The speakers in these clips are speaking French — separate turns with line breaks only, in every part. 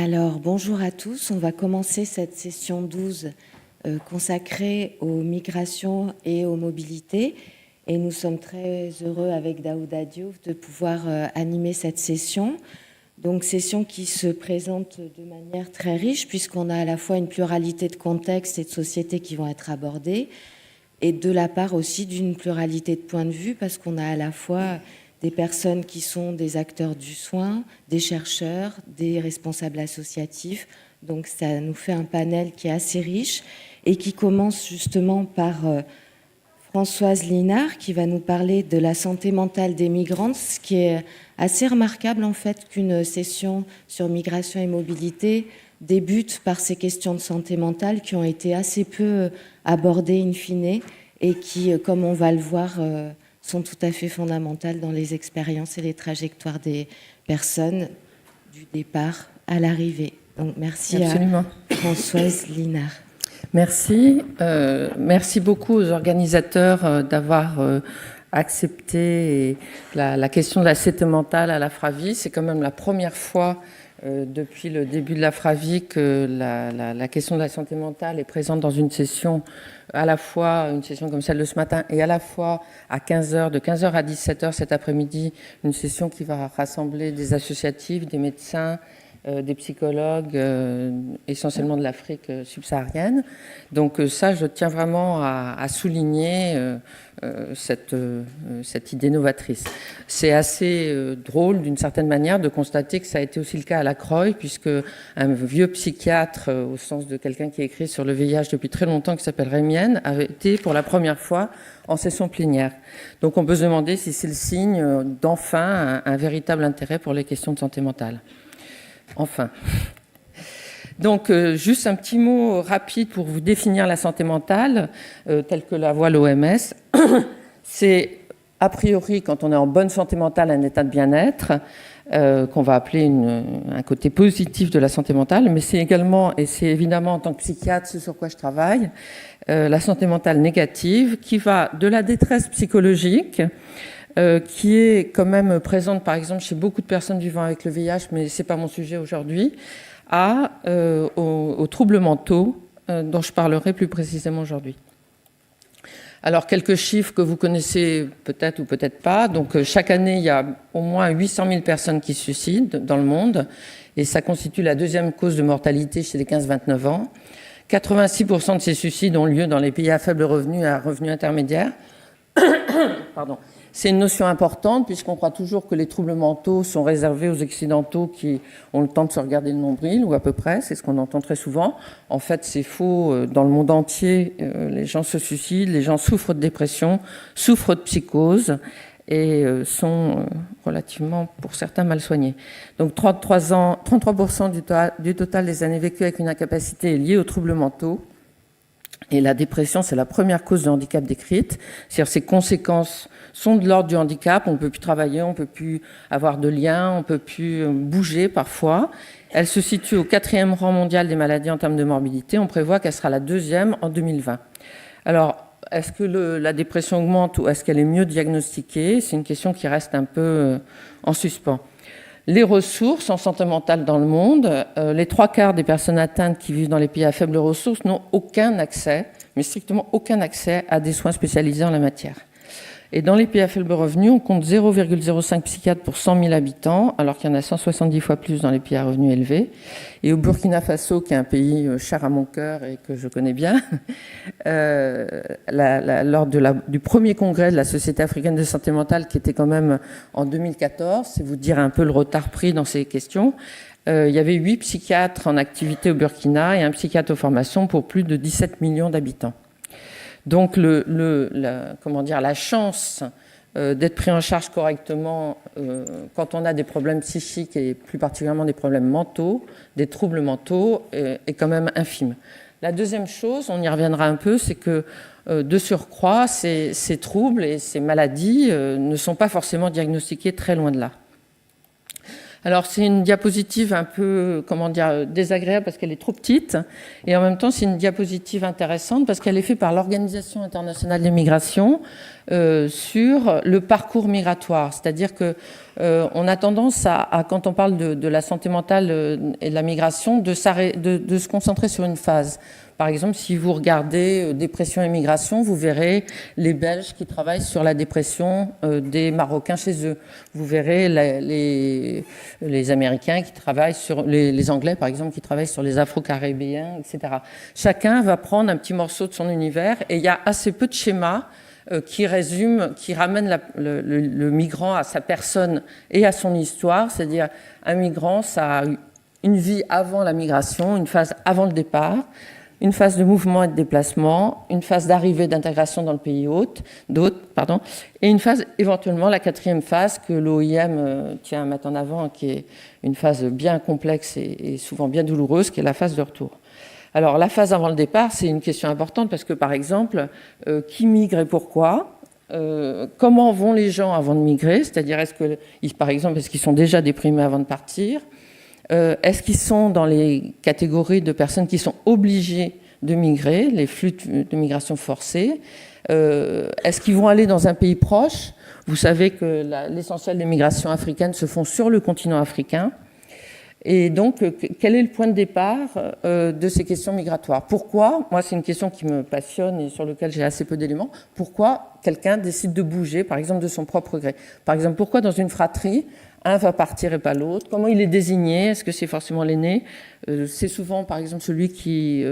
Alors, bonjour à tous. On va commencer cette session 12 consacrée aux migrations et aux mobilités. Et nous sommes très heureux avec Daouda Diouf de pouvoir animer cette session. Donc, session qui se présente de manière très riche puisqu'on a à la fois une pluralité de contextes et de sociétés qui vont être abordées et de la part aussi d'une pluralité de points de vue parce qu'on a à la fois des personnes qui sont des acteurs du soin, des chercheurs, des responsables associatifs. Donc ça nous fait un panel qui est assez riche et qui commence justement par Françoise Linard qui va nous parler de la santé mentale des migrantes, ce qui est assez remarquable en fait qu'une session sur migration et mobilité débute par ces questions de santé mentale qui ont été assez peu abordées in fine et qui, comme on va le voir, sont tout à fait fondamentales dans les expériences et les trajectoires des personnes du départ à l'arrivée. Donc merci
Absolument.
à Françoise Linard.
Merci. Merci beaucoup aux organisateurs d'avoir accepté la question de la santé mentale à la FRAVI. C'est quand même la première fois depuis le début de la FRAVI que la question de la santé mentale est présente dans une session, à la fois une session comme celle de ce matin et à la fois à 15h, de 15h à 17h cet après-midi, une session qui va rassembler des associatifs, des médecins, des psychologues, essentiellement de l'Afrique subsaharienne. Donc ça, je tiens vraiment à souligner cette idée novatrice. C'est assez drôle, d'une certaine manière, de constater que ça a été aussi le cas à la Croix, puisque un vieux psychiatre, au sens de quelqu'un qui écrit sur le VIH depuis très longtemps, qui s'appelle Rémienne, a été pour la première fois en session plénière. Donc on peut se demander si c'est le signe d'enfin un véritable intérêt pour les questions de santé mentale. Enfin. Donc, juste un petit mot rapide pour vous définir la santé mentale, telle que la voit l'OMS. C'est, a priori, quand on est en bonne santé mentale, un état de bien-être, qu'on va appeler un côté positif de la santé mentale, mais c'est également, et c'est évidemment en tant que psychiatre ce sur quoi je travaille, la santé mentale négative, qui va de la détresse psychologique, qui est quand même présente, par exemple, chez beaucoup de personnes vivant avec le VIH, mais ce n'est pas mon sujet aujourd'hui, aux troubles mentaux, dont je parlerai plus précisément aujourd'hui. Alors, quelques chiffres que vous connaissez peut-être ou peut-être pas. Donc, chaque année, il y a au moins 800 000 personnes qui se suicident dans le monde, et ça constitue la deuxième cause de mortalité chez les 15-29 ans. 86% de ces suicides ont lieu dans les pays à faible revenu et à revenu intermédiaire. Pardon. C'est une notion importante puisqu'on croit toujours que les troubles mentaux sont réservés aux Occidentaux qui ont le temps de se regarder le nombril, ou à peu près, c'est ce qu'on entend très souvent. En fait, c'est faux. Dans le monde entier, les gens se suicident, les gens souffrent de dépression, souffrent de psychose et sont relativement, pour certains, mal soignés. Donc 33% du total des années vécues avec une incapacité est liée aux troubles mentaux. Et la dépression, c'est la première cause de handicap décrite. C'est-à-dire ses conséquences sont de l'ordre du handicap. On ne peut plus travailler, on ne peut plus avoir de liens, on ne peut plus bouger parfois. Elle se situe au 4e rang mondial des maladies en termes de morbidité. On prévoit qu'elle sera la 2e en 2020. Alors, est-ce que la dépression augmente ou est-ce qu'elle est mieux diagnostiquée? C'est une question qui reste un peu en suspens. Les ressources en santé mentale dans le monde, les 3/4 des personnes atteintes qui vivent dans les pays à faibles ressources n'ont aucun accès, mais strictement aucun accès à des soins spécialisés en la matière. Et dans les pays à faible revenu, on compte 0,05 psychiatres pour 100 000 habitants, alors qu'il y en a 170 fois plus dans les pays à revenus élevés. Et au Burkina Faso, qui est un pays cher à mon cœur et que je connais bien, lors du premier congrès de la Société africaine de santé mentale, qui était quand même en 2014, c'est vous dire un peu le retard pris dans ces questions, il y avait 8 psychiatres en activité au Burkina et un psychiatre en formation pour plus de 17 millions d'habitants. Donc, la chance d'être pris en charge correctement quand on a des problèmes psychiques et plus particulièrement des problèmes mentaux, des troubles mentaux, est quand même infime. La deuxième chose, on y reviendra un peu, c'est que de surcroît, ces troubles et ces maladies ne sont pas forcément diagnostiqués très loin de là. Alors, c'est une diapositive un peu, comment dire, désagréable parce qu'elle est trop petite. Et en même temps, c'est une diapositive intéressante parce qu'elle est faite par l'Organisation internationale des migrations sur le parcours migratoire. C'est-à-dire que on a tendance à, quand on parle de la santé mentale et de la migration, de se concentrer sur une phase. Par exemple, si vous regardez dépression et migration, vous verrez les Belges qui travaillent sur la dépression des Marocains chez eux. Vous verrez les Américains qui travaillent sur les Anglais, par exemple, qui travaillent sur les Afro-Caribéens, etc. Chacun va prendre un petit morceau de son univers et il y a assez peu de schémas qui ramènent le migrant à sa personne et à son histoire. C'est-à-dire, un migrant, ça a une vie avant la migration, une phase avant le départ, une phase de mouvement et de déplacement, une phase d'arrivée d'intégration dans le pays hôte, et une phase, éventuellement, la 4e phase que l'OIM tient à mettre en avant, qui est une phase bien complexe et souvent bien douloureuse, qui est la phase de retour. Alors, la phase avant le départ, c'est une question importante parce que, par exemple, qui migre et pourquoi ? Comment vont les gens avant de migrer ? C'est-à-dire, par exemple, est-ce qu'ils sont déjà déprimés avant de partir ? Est-ce qu'ils sont dans les catégories de personnes qui sont obligées de migrer, les flux de migration forcés? Est-ce qu'ils vont aller dans un pays proche? Vous savez que l'essentiel des migrations africaines se font sur le continent africain. Et donc, quel est le point de départ de ces questions migratoires? Pourquoi, moi c'est une question qui me passionne et sur laquelle j'ai assez peu d'éléments, pourquoi quelqu'un décide de bouger, par exemple, de son propre gré? Par exemple, pourquoi dans une fratrie, un va partir et pas l'autre? Comment il est désigné? Est-ce que c'est forcément l'aîné? C'est souvent, par exemple, celui qui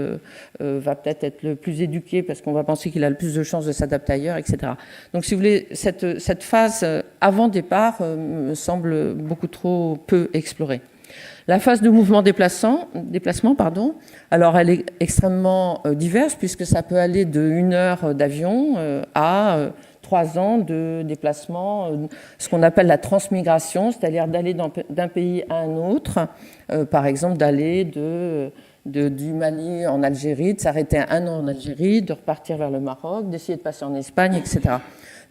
va peut-être être le plus éduqué parce qu'on va penser qu'il a le plus de chances de s'adapter ailleurs, etc. Donc, si vous voulez, cette phase avant départ me semble beaucoup trop peu explorée. La phase de mouvement déplacement, alors elle est extrêmement diverse puisque ça peut aller de 1 heure d'avion à 3 ans de déplacement, ce qu'on appelle la transmigration, c'est-à-dire d'aller d'un pays à un autre, par exemple d'aller du Mali en Algérie, de s'arrêter 1 an en Algérie, de repartir vers le Maroc, d'essayer de passer en Espagne, etc.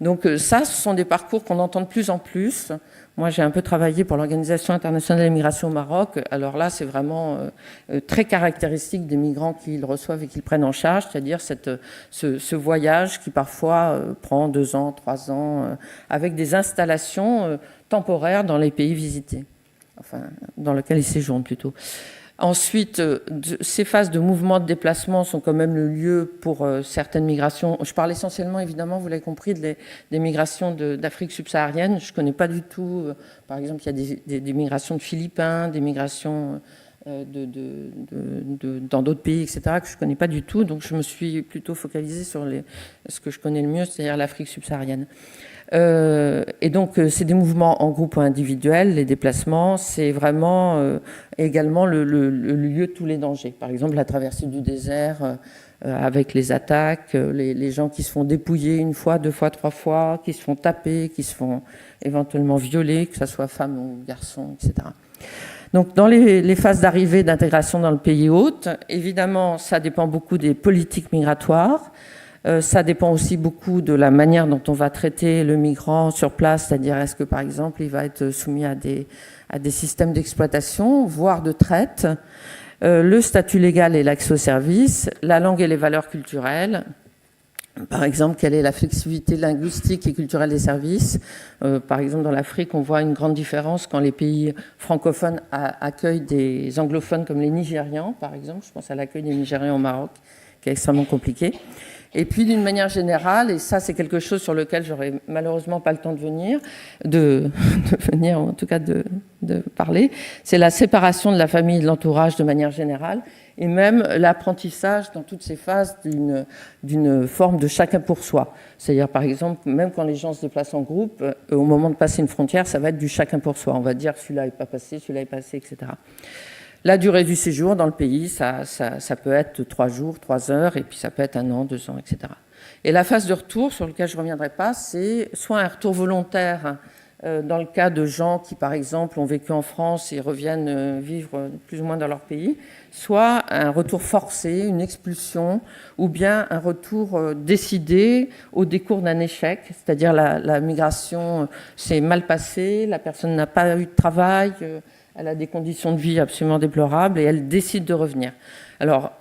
Donc ça, ce sont des parcours qu'on entend de plus en plus. Moi, j'ai un peu travaillé pour l'Organisation internationale de l'immigration au Maroc. Alors là, c'est vraiment très caractéristique des migrants qu'ils reçoivent et qu'ils prennent en charge, c'est-à-dire ce voyage qui parfois prend 2 ans, 3 ans, avec des installations temporaires dans les pays visités, enfin, dans lesquels ils séjournent plutôt. Ensuite, ces phases de mouvement de déplacement sont quand même le lieu pour certaines migrations. Je parle essentiellement, évidemment, vous l'avez compris, des migrations d'Afrique subsaharienne. Je ne connais pas du tout, par exemple, il y a des migrations de Philippins, des migrations dans d'autres pays, etc., que je ne connais pas du tout. Donc, je me suis plutôt focalisée sur ce que je connais le mieux, c'est-à-dire l'Afrique subsaharienne. Et donc, c'est des mouvements en groupe ou individuels, les déplacements, c'est vraiment également le lieu de tous les dangers. Par exemple, la traversée du désert avec les attaques, les gens qui se font dépouiller 1 fois, 2 fois, 3 fois, qui se font taper, qui se font éventuellement violer, que ce soit femmes ou garçons, etc. Donc, dans les phases d'arrivée, d'intégration dans le pays hôte, évidemment, ça dépend beaucoup des politiques migratoires. Ça dépend aussi beaucoup de la manière dont on va traiter le migrant sur place, c'est-à-dire est-ce que, par exemple, il va être soumis à des systèmes d'exploitation, voire de traite, le statut légal et l'accès aux services, la langue et les valeurs culturelles. Par exemple, quelle est la flexibilité linguistique et culturelle des services? Par exemple, dans l'Afrique, on voit une grande différence quand les pays francophones accueillent des anglophones comme les Nigérians, par exemple. Je pense à l'accueil des Nigérians au Maroc, qui est extrêmement compliqué. Et puis, d'une manière générale, et ça, c'est quelque chose sur lequel j'aurais malheureusement pas le temps de venir, en tout cas de parler, c'est la séparation de la famille et de l'entourage de manière générale, et même l'apprentissage dans toutes ces phases d'une forme de chacun pour soi. C'est-à-dire, par exemple, même quand les gens se déplacent en groupe, au moment de passer une frontière, ça va être du chacun pour soi. On va dire celui-là n'est pas passé, celui-là est passé, etc. La durée du séjour dans le pays, ça peut être 3 jours, 3 heures, et puis ça peut être 1 an, 2 ans, etc. Et la phase de retour, sur laquelle je ne reviendrai pas, c'est soit un retour volontaire dans le cas de gens qui, par exemple, ont vécu en France et reviennent vivre plus ou moins dans leur pays, soit un retour forcé, une expulsion, ou bien un retour décidé au décours d'un échec, c'est-à-dire la migration s'est mal passée, la personne n'a pas eu de travail, elle a des conditions de vie absolument déplorables et elle décide de revenir. Alors,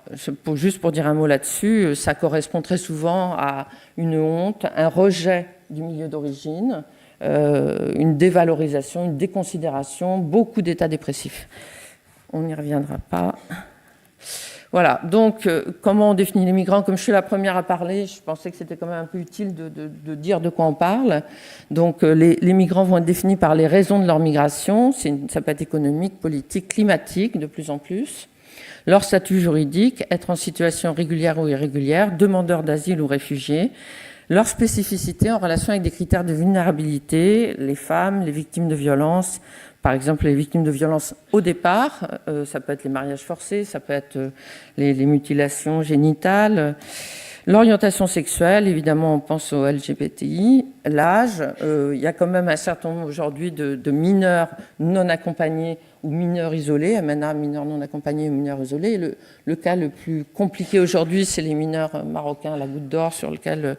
juste pour dire un mot là-dessus, ça correspond très souvent à une honte, un rejet du milieu d'origine, une dévalorisation, une déconsidération, beaucoup d'états dépressifs. On n'y reviendra pas. Voilà, donc comment on définit les migrants? Comme je suis la première à parler, je pensais que c'était quand même un peu utile de dire de quoi on parle. Donc les migrants vont être définis par les raisons de leur migration, ça peut être économique, politique, climatique de plus en plus. Leur statut juridique, être en situation régulière ou irrégulière, demandeur d'asile ou réfugié, leur spécificité en relation avec des critères de vulnérabilité, les femmes, les victimes de violences, par exemple les victimes de violences au départ, ça peut être les mariages forcés, ça peut être les mutilations génitales, l'orientation sexuelle, évidemment on pense au LGBTI, l'âge, il y a quand même un certain nombre aujourd'hui de mineurs non accompagnés ou mineurs isolés, MNA, mineurs non accompagnés ou mineurs isolés. Le cas le plus compliqué aujourd'hui, c'est les mineurs marocains à la Goutte d'Or, sur lequel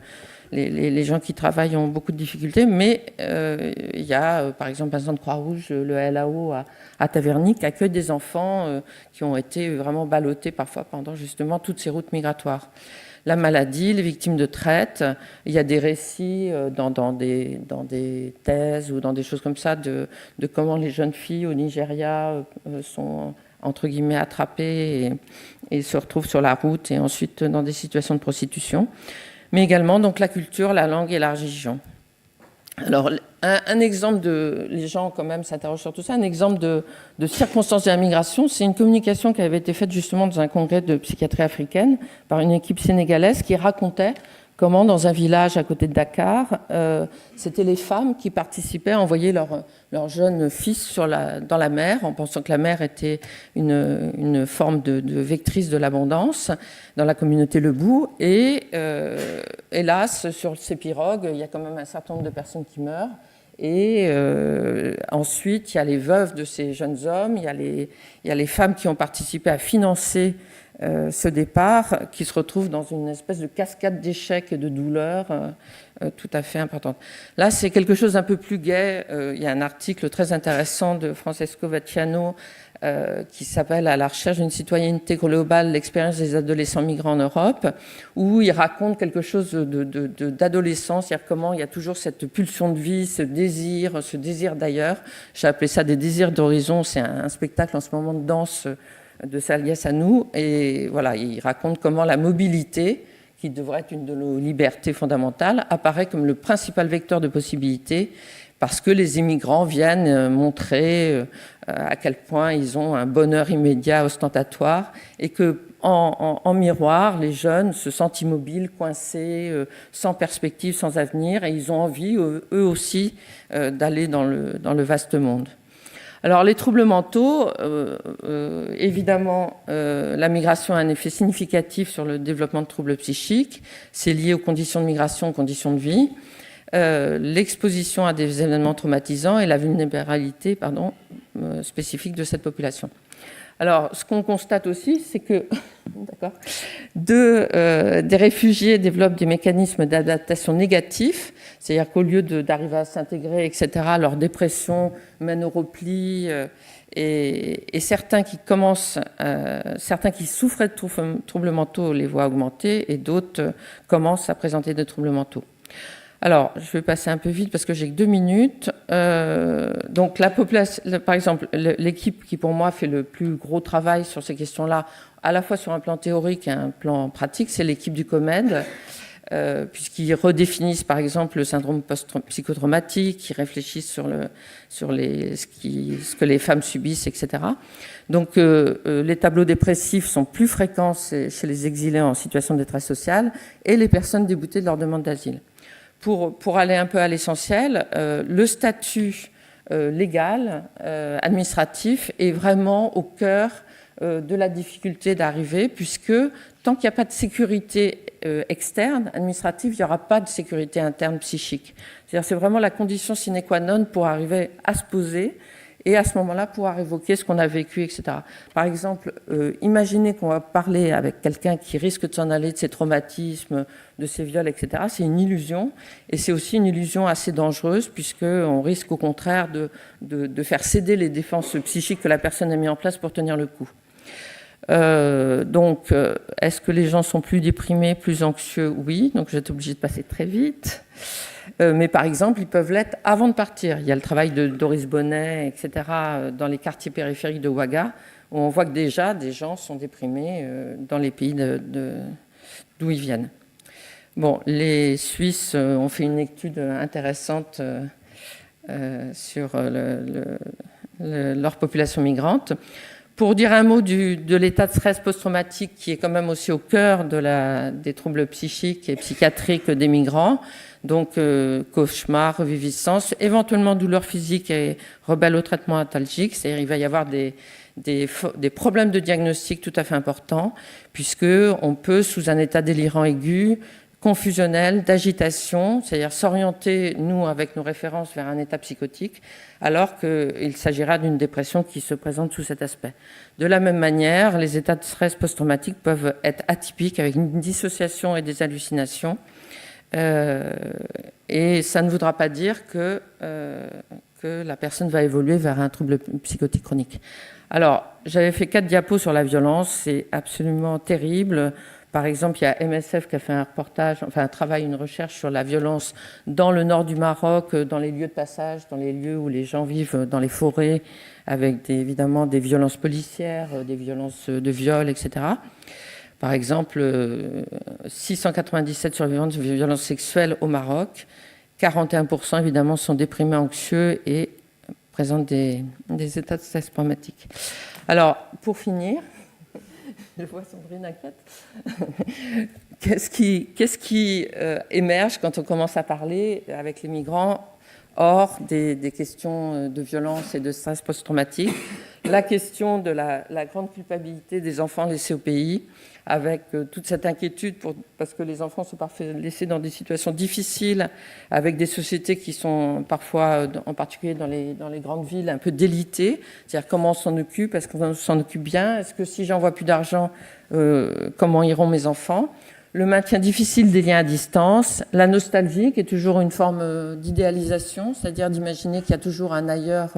les gens qui travaillent ont beaucoup de difficultés, mais il y a par exemple un centre Croix-Rouge, le LAO à Taverny, qui accueille des enfants qui ont été vraiment ballottés parfois pendant justement toutes ces routes migratoires. La maladie, les victimes de traite, il y a des récits dans des thèses ou dans des choses comme ça de comment les jeunes filles au Nigeria sont entre guillemets attrapées et se retrouvent sur la route et ensuite dans des situations de prostitution. Mais également donc la culture, la langue et la religion. Alors, un exemple les gens quand même s'interrogent sur tout ça, un exemple de circonstances de la migration, c'est une communication qui avait été faite justement dans un congrès de psychiatrie africaine par une équipe sénégalaise qui racontait comment dans un village à côté de Dakar, c'était les femmes qui participaient à envoyer leur jeune fils dans la mer, en pensant que la mer était une forme de vectrice de l'abondance dans la communauté Lebou. Et hélas, sur ces pirogues, il y a quand même un certain nombre de personnes qui meurent. Et ensuite, il y a les veuves de ces jeunes hommes, il y a les femmes qui ont participé à financer ce départ, qui se retrouve dans une espèce de cascade d'échecs et de douleurs tout à fait importante. Là, c'est quelque chose d'un peu plus gai. Il y a un article très intéressant de Francesco Vacciano qui s'appelle « À la recherche d'une citoyenneté globale, l'expérience des adolescents migrants en Europe », où il raconte quelque chose d'adolescence, c'est-à-dire comment il y a toujours cette pulsion de vie, ce désir d'ailleurs. J'ai appelé ça des désirs d'horizon. C'est un spectacle en ce moment de danse de Salias à nous, et voilà, il raconte comment la mobilité, qui devrait être une de nos libertés fondamentales, apparaît comme le principal vecteur de possibilités, parce que les immigrants viennent montrer à quel point ils ont un bonheur immédiat, ostentatoire, et que en miroir, les jeunes se sentent immobiles, coincés, sans perspective, sans avenir, et ils ont envie, eux aussi, d'aller dans le vaste monde. Alors les troubles mentaux, évidemment, la migration a un effet significatif sur le développement de troubles psychiques. C'est lié aux conditions de migration, aux conditions de vie, l'exposition à des événements traumatisants et la vulnérabilité spécifique de cette population. Alors, ce qu'on constate aussi, c'est que des réfugiés développent des mécanismes d'adaptation négatifs, c'est-à-dire qu'au lieu d'arriver à s'intégrer, etc., leur dépression mène au repli, et certains qui souffraient de troubles mentaux les voient augmenter, et d'autres commencent à présenter des troubles mentaux. Alors, je vais passer un peu vite parce que j'ai que 2 minutes. Donc, la population, par exemple, l'équipe qui pour moi fait le plus gros travail sur ces questions-là, à la fois sur un plan théorique et un plan pratique, c'est l'équipe du COMED, puisqu'ils redéfinissent par exemple le syndrome post-psychotraumatique, qui réfléchissent sur ce que les femmes subissent, etc. Donc, les tableaux dépressifs sont plus fréquents chez les exilés en situation de détresse sociale et les personnes déboutées de leur demande d'asile. Pour aller un peu à l'essentiel, le statut légal, administratif, est vraiment au cœur de la difficulté d'arriver, puisque tant qu'il n'y a pas de sécurité externe, administrative, il n'y aura pas de sécurité interne psychique. C'est-à-dire c'est vraiment la condition sine qua non pour arriver à se poser et à ce moment-là pouvoir évoquer ce qu'on a vécu, etc. Par exemple, imaginez qu'on va parler avec quelqu'un qui risque de s'en aller de ses traumatismes, de ses viols, etc. C'est une illusion, et c'est aussi une illusion assez dangereuse, puisqu'on risque au contraire de faire céder les défenses psychiques que la personne a mis en place pour tenir le coup. Donc, est-ce que les gens sont plus déprimés, plus anxieux? Oui, donc j'étais obligée de passer très vite. Mais par exemple, ils peuvent l'être avant de partir. Il y a le travail de Doris Bonnet, etc., dans les quartiers périphériques de Ouaga, où on voit que déjà des gens sont déprimés dans les pays d'où ils viennent. Bon, les Suisses ont fait une étude intéressante sur leur population migrante. Pour dire un mot de l'état de stress post-traumatique, qui est quand même aussi au cœur des troubles psychiques et psychiatriques des migrants, donc cauchemar, reviviscence, éventuellement douleur physique et rebelle au traitement antalgique, c'est-à-dire il va y avoir des problèmes de diagnostic tout à fait importants, puisqu'on peut, sous un état délirant aigu, confusionnel, d'agitation, c'est-à-dire s'orienter, nous, avec nos références, vers un état psychotique, alors qu'il s'agira d'une dépression qui se présente sous cet aspect. De la même manière, les états de stress post-traumatique peuvent être atypiques, avec une dissociation et des hallucinations, et ça ne voudra pas dire que la personne va évoluer vers un trouble psychotique chronique. Alors, j'avais fait 4 diapos sur la violence, c'est absolument terrible. Par exemple, il y a MSF qui a fait un reportage, enfin un travail, une recherche sur la violence dans le nord du Maroc, dans les lieux de passage, dans les lieux où les gens vivent dans les forêts, avec évidemment des violences policières, des violences de viol, etc. Par exemple, 697 survivantes de violences sexuelles au Maroc, 41% évidemment sont déprimés, anxieux et présentent des états de stress traumatique. Alors, pour finir, je vois Sandrine inquiète. Qu'est-ce qui émerge quand on commence à parler avec les migrants hors des questions de violence et de stress post-traumatique? La question de la grande culpabilité des enfants laissés au pays, avec toute cette inquiétude parce que les enfants sont parfois laissés dans des situations difficiles, avec des sociétés qui sont parfois, en particulier dans les grandes villes, un peu délitées. C'est-à-dire comment on s'en occupe, est-ce qu'on s'en occupe bien, est-ce que si j'envoie plus d'argent, comment iront mes enfants? Le maintien difficile des liens à distance, la nostalgie qui est toujours une forme d'idéalisation, c'est-à-dire d'imaginer qu'il y a toujours un ailleurs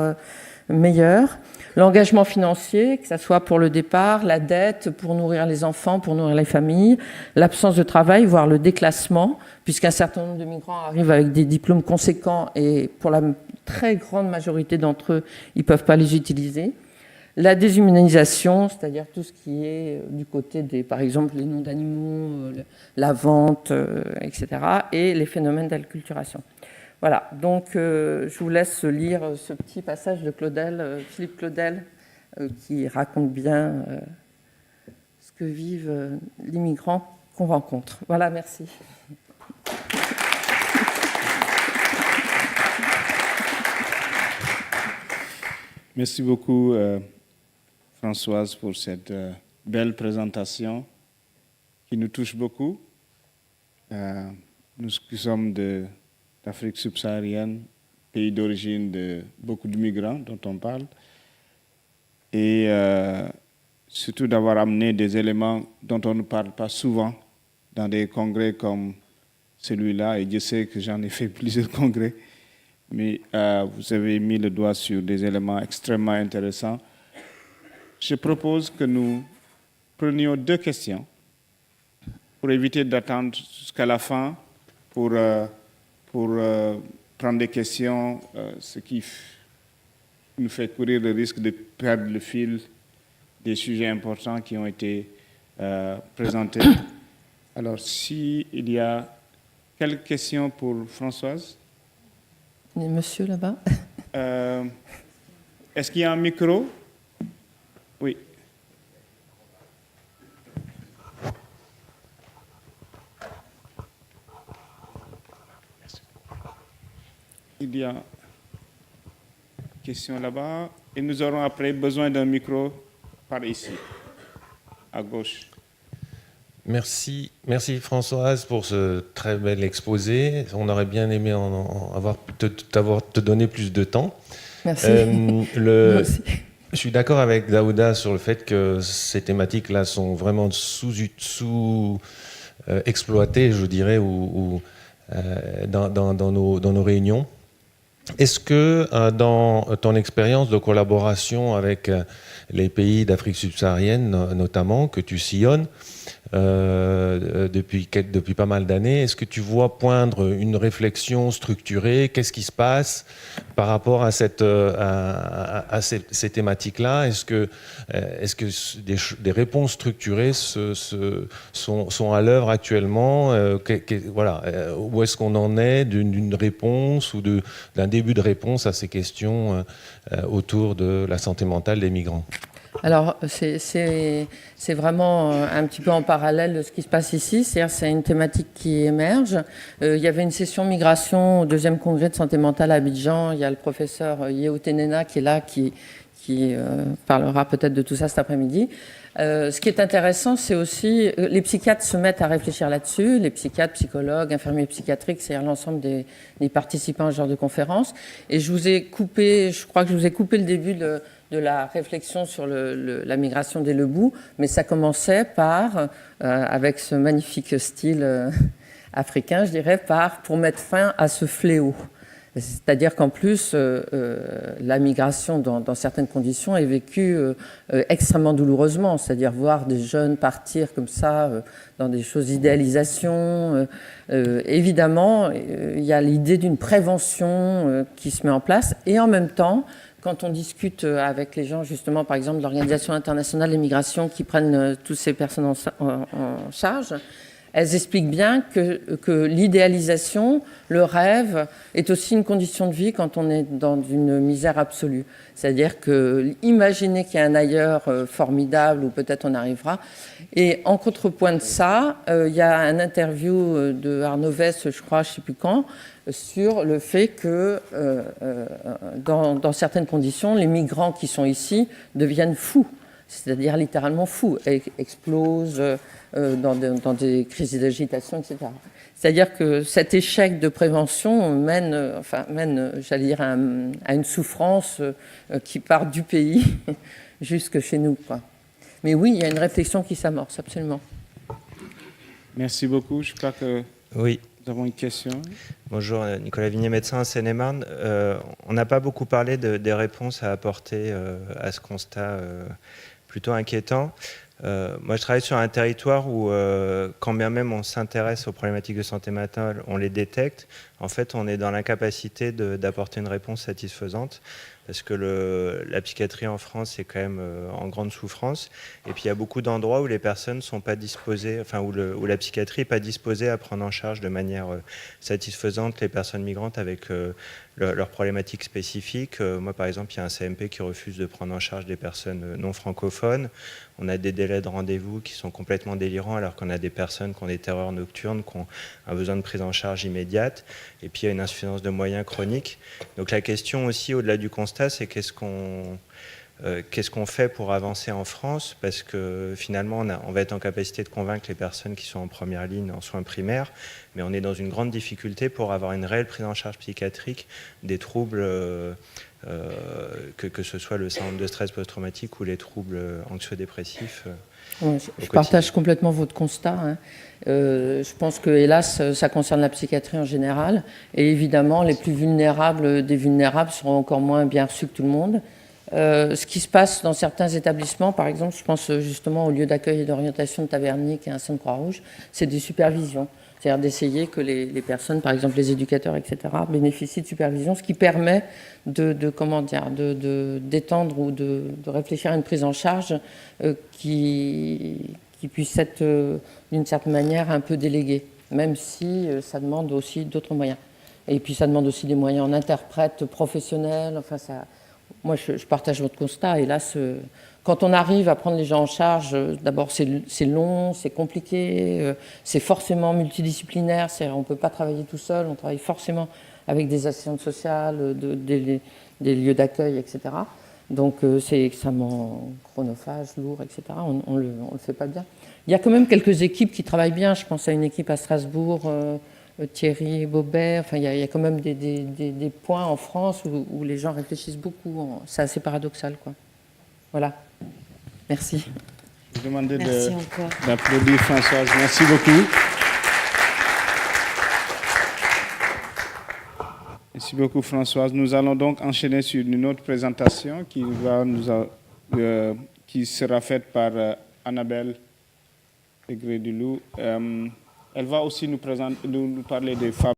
meilleur, l'engagement financier, que ce soit pour le départ, la dette, pour nourrir les enfants, pour nourrir les familles, l'absence de travail, voire le déclassement, puisqu'un certain nombre de migrants arrivent avec des diplômes conséquents et pour la très grande majorité d'entre eux, ils ne peuvent pas les utiliser. La déshumanisation, c'est-à-dire tout ce qui est du côté par exemple, les noms d'animaux, la vente, etc., et les phénomènes d'acculturation. Voilà, donc je vous laisse lire ce petit passage de Philippe Claudel, qui raconte bien ce que vivent les migrants qu'on rencontre. Voilà, merci.
Merci beaucoup, Françoise, pour cette belle présentation qui nous touche beaucoup. Nous qui sommes d'Afrique subsaharienne, pays d'origine de beaucoup de migrants dont on parle, et surtout d'avoir amené des éléments dont on ne parle pas souvent dans des congrès comme celui-là, et Dieu sait que j'en ai fait plusieurs congrès, mais vous avez mis le doigt sur des éléments extrêmement intéressants. Je propose que nous prenions 2 questions pour éviter d'attendre jusqu'à la fin pour prendre des questions, ce qui nous fait courir le risque de perdre le fil des sujets importants qui ont été présentés. Alors, s'il y a quelques questions pour Françoise?
Monsieur là-bas.
Est-ce qu'il y a un micro? Oui. Il y a une question là-bas. Et nous aurons après besoin d'un micro par ici, à gauche.
Merci Françoise pour ce très bel exposé. On aurait bien aimé te donner plus de temps.
Merci.
Moi aussi. Je suis d'accord avec Daouda sur le fait que ces thématiques-là sont vraiment sous-exploitées, je dirais, dans nos réunions. Est-ce que dans ton expérience de collaboration avec les pays d'Afrique subsaharienne, notamment, que tu sillonnes depuis pas mal d'années, est-ce que tu vois poindre une réflexion structurée? Qu'est-ce qui se passe par rapport à ces thématiques-là? Est-ce que des réponses structurées sont à l'œuvre actuellement? Voilà, où est-ce qu'on en est d'une réponse ou d'un début de réponse à ces questions autour de la santé mentale des migrants?
Alors, c'est vraiment un petit peu en parallèle de ce qui se passe ici. C'est-à-dire, c'est une thématique qui émerge. Il y avait une session migration au 2e congrès de santé mentale à Abidjan. Il y a le professeur Yeo Tenena qui est là, qui parlera peut-être de tout ça cet après-midi. Ce qui est intéressant, c'est aussi les psychiatres se mettent à réfléchir là-dessus, les psychiatres, psychologues, infirmiers psychiatriques, c'est-à-dire l'ensemble des participants à ce genre de conférence. Et je crois que je vous ai coupé le début de la réflexion sur la migration des Lebou, mais ça commençait par, avec ce magnifique style africain, je dirais, pour mettre fin à ce fléau. C'est-à-dire qu'en plus, la migration, dans certaines conditions, est vécue extrêmement douloureusement. C'est-à-dire voir des jeunes partir comme ça, dans des choses d'idéalisation. Évidemment, il y a l'idée d'une prévention qui se met en place. Et en même temps, quand on discute avec les gens, justement, par exemple, de l'Organisation internationale des migrations qui prennent toutes ces personnes en charge, elles expliquent bien que l'idéalisation, le rêve, est aussi une condition de vie quand on est dans une misère absolue. C'est-à-dire que imaginer qu'il y a un ailleurs formidable, où peut-être on arrivera. Et en contrepoint de ça, il y a un interview de Arnaud Vess, je crois, je ne sais plus quand, sur le fait que dans certaines conditions, les migrants qui sont ici deviennent fous. C'est-à-dire littéralement fous, explosent dans des crises d'agitation, etc. C'est-à-dire que cet échec de prévention mène, j'allais dire, à une souffrance qui part du pays jusque chez nous, quoi. Mais oui, il y a une réflexion qui s'amorce, absolument.
Merci beaucoup. Je crois que
oui.
Nous avons une question.
Bonjour, Nicolas Vignet, médecin à Seine-et-Marne. On n'a pas beaucoup parlé des réponses à apporter à ce constat plutôt inquiétant. Moi, je travaille sur un territoire où, quand bien même on s'intéresse aux problématiques de santé mentale, on les détecte. En fait, on est dans l'incapacité d'apporter une réponse satisfaisante, parce que la psychiatrie en France est quand même en grande souffrance. Et puis, il y a beaucoup d'endroits où les personnes ne sont pas disposées, enfin, où la psychiatrie n'est pas disposée à prendre en charge de manière satisfaisante les personnes migrantes avec leurs problématiques spécifiques. Moi, par exemple, il y a un CMP qui refuse de prendre en charge des personnes non francophones. On a des délais de rendez-vous qui sont complètement délirants, alors qu'on a des personnes qui ont des terreurs nocturnes, qui ont un besoin de prise en charge immédiate. Et puis, il y a une insuffisance de moyens chroniques. Donc, la question aussi, au-delà du constat, c'est qu'est-ce qu'on fait pour avancer en France, parce que finalement, on va être en capacité de convaincre les personnes qui sont en première ligne en soins primaires, mais on est dans une grande difficulté pour avoir une réelle prise en charge psychiatrique des troubles, que ce soit le syndrome de stress post-traumatique ou les troubles anxio-dépressifs.
Je partage complètement votre constat, hein. Je pense que, hélas, ça concerne la psychiatrie en général. Et évidemment, les plus vulnérables des vulnérables seront encore moins bien reçus que tout le monde. Ce qui se passe dans certains établissements, par exemple, je pense justement au lieu d'accueil et d'orientation de Taverny, qui est un centre Croix-Rouge, c'est des supervisions. C'est-à-dire d'essayer que les personnes, par exemple les éducateurs, etc., bénéficient de supervision, ce qui permet d'étendre ou de réfléchir à une prise en charge qui puisse être, d'une certaine manière, un peu déléguée, même si ça demande aussi d'autres moyens. Et puis ça demande aussi des moyens en interprète professionnel, enfin ça... Moi, je partage votre constat. Et là, quand on arrive à prendre les gens en charge, d'abord, c'est long, c'est compliqué, c'est forcément multidisciplinaire. On ne peut pas travailler tout seul. On travaille forcément avec des assistantes sociales, des lieux d'accueil, etc. Donc c'est extrêmement chronophage, lourd, etc. On le fait pas bien. Il y a quand même quelques équipes qui travaillent bien. Je pense à une équipe à Strasbourg, Thierry Bobert. Enfin, il y a quand même des points en France où les gens réfléchissent beaucoup. C'est assez paradoxal, quoi. Voilà. Merci.
Je vous demandais
Merci encore.
d'applaudir Françoise. Merci beaucoup. Merci beaucoup, Françoise. Nous allons donc enchaîner sur une autre présentation qui sera faite par Annabelle Degré-Dulou. Elle va aussi nous parler des femmes.